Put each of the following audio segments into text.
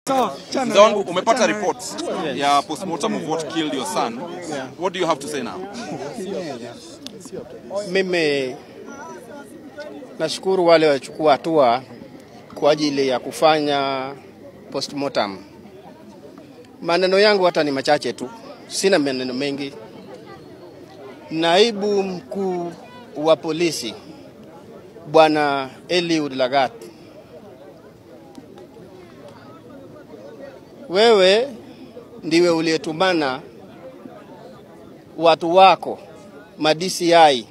Mzee wangu, umepata reports ya postmortem of what killed your son. What do you have to say now? Mimi nashukuru wale wachukua hatua kwa ajili ya kufanya postmortem. Maneno yangu hata ni machache tu, sina maneno mengi. Naibu mkuu wa polisi Bwana Eliud Lagat, wewe ndiwe uliyetumana watu wako ma-DCI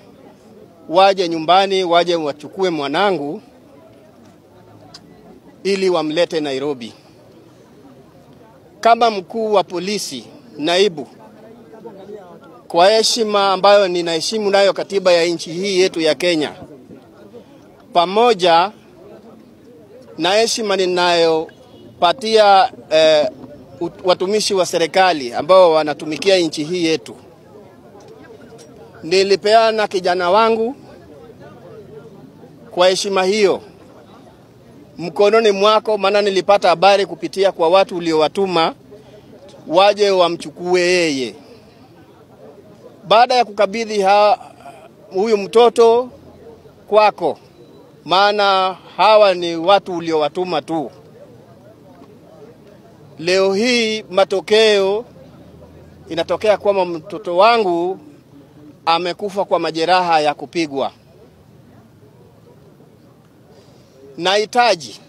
waje nyumbani, waje wachukue mwanangu ili wamlete Nairobi. Kama mkuu wa polisi naibu, kwa heshima ambayo ninaheshimu nayo katiba ya nchi hii yetu ya Kenya, pamoja na heshima ninayopatia watumishi wa serikali ambao wanatumikia nchi hii yetu, nilipeana kijana wangu kwa heshima hiyo mkononi mwako, maana nilipata habari kupitia kwa watu uliowatuma waje wamchukue yeye. Baada ya kukabidhi huyu mtoto kwako, maana hawa ni watu uliowatuma tu, leo hii matokeo inatokea kwamba mtoto wangu amekufa kwa majeraha ya kupigwa. Nahitaji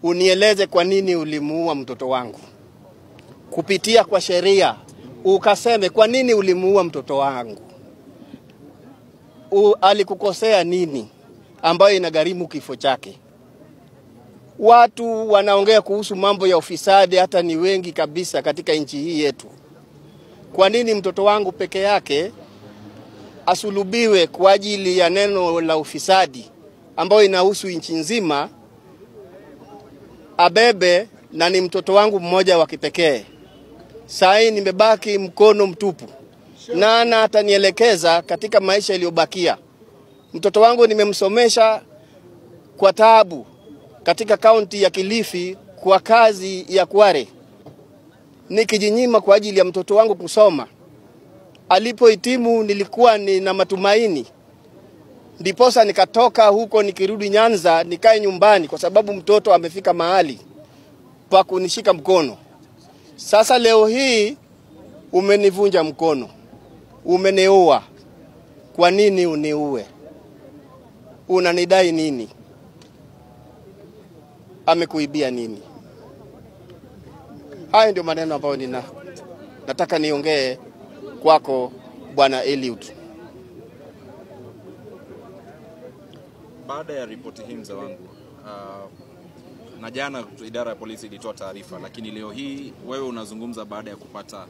unieleze kwa nini ulimuua mtoto wangu. Kupitia kwa sheria ukaseme kwa nini ulimuua mtoto wangu. Alikukosea nini ambayo inagharimu kifo chake? Watu wanaongea kuhusu mambo ya ufisadi hata ni wengi kabisa katika nchi hii yetu. Kwa nini mtoto wangu peke yake asulubiwe kwa ajili ya neno la ufisadi ambayo inahusu nchi nzima, abebe na ni mtoto wangu mmoja wa kipekee? Sai nimebaki mkono mtupu. Nana atanielekeza katika maisha yaliyobakia. Mtoto wangu nimemsomesha kwa taabu katika kaunti ya Kilifi kwa kazi ya Kware, nikijinyima kwa ajili ya mtoto wangu kusoma. Alipohitimu nilikuwa nina matumaini, ndiposa nikatoka huko nikirudi Nyanza nikae nyumbani kwa sababu mtoto amefika mahali pa kunishika mkono. Sasa leo hii umenivunja mkono, umeniua. Kwa nini uniue? Unanidai nini? Amekuibia nini? Hayo ndio maneno ambayo nataka niongee kwako Bwana Eliud. Baada ya ripoti hii mzee wangu, na jana idara ya polisi ilitoa taarifa, lakini leo hii wewe unazungumza baada ya kupata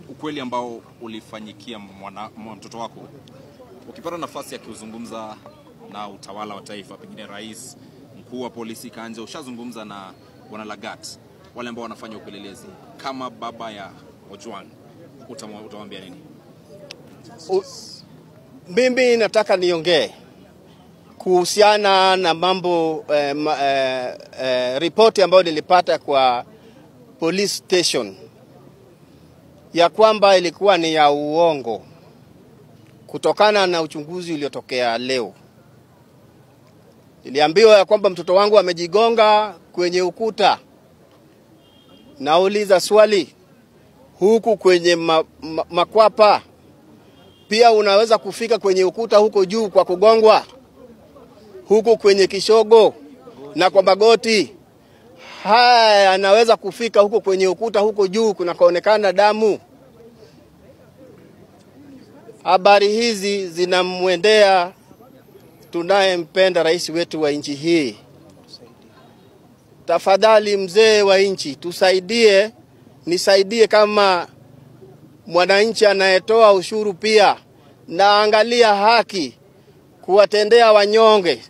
ukweli ambao ulifanyikia mtoto wako. Ukipata nafasi ya kuzungumza na utawala wa taifa, pengine rais, mkuu wa polisi Kanja, ushazungumza na Bwana Lagat, wale ambao wanafanya upelelezi, kama baba ya Ojwang, utawaambia nini? Mimi nataka niongee kuhusiana na mambo ripoti ambayo nilipata kwa police station ya kwamba ilikuwa ni ya uongo kutokana na uchunguzi uliotokea leo. Niliambiwa ya kwamba mtoto wangu amejigonga kwenye ukuta. Nauliza swali, huku kwenye makwapa pia unaweza kufika kwenye ukuta huko juu kwa kugongwa? Huku kwenye kishogo na kwa magoti, haya anaweza kufika huko kwenye ukuta huko juu kunakoonekana damu? Habari hizi zinamwendea tunayempenda rais wetu wa nchi hii. Tafadhali mzee wa nchi, tusaidie, nisaidie kama mwananchi anayetoa ushuru pia, na angalia haki kuwatendea wanyonge.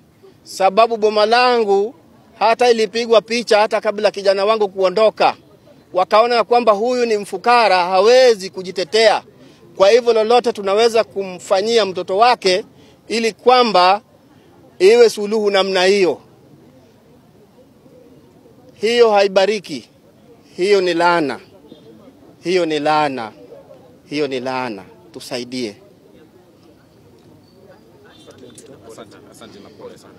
Sababu boma langu hata ilipigwa picha hata kabla kijana wangu kuondoka. Wakaona kwamba huyu ni mfukara, hawezi kujitetea. Kwa hivyo lolote tunaweza kumfanyia mtoto wake ili kwamba iwe suluhu namna hiyo. Hiyo haibariki. Hiyo ni laana. Hiyo ni laana. Hiyo ni laana. Tusaidie. Asante na pole sana.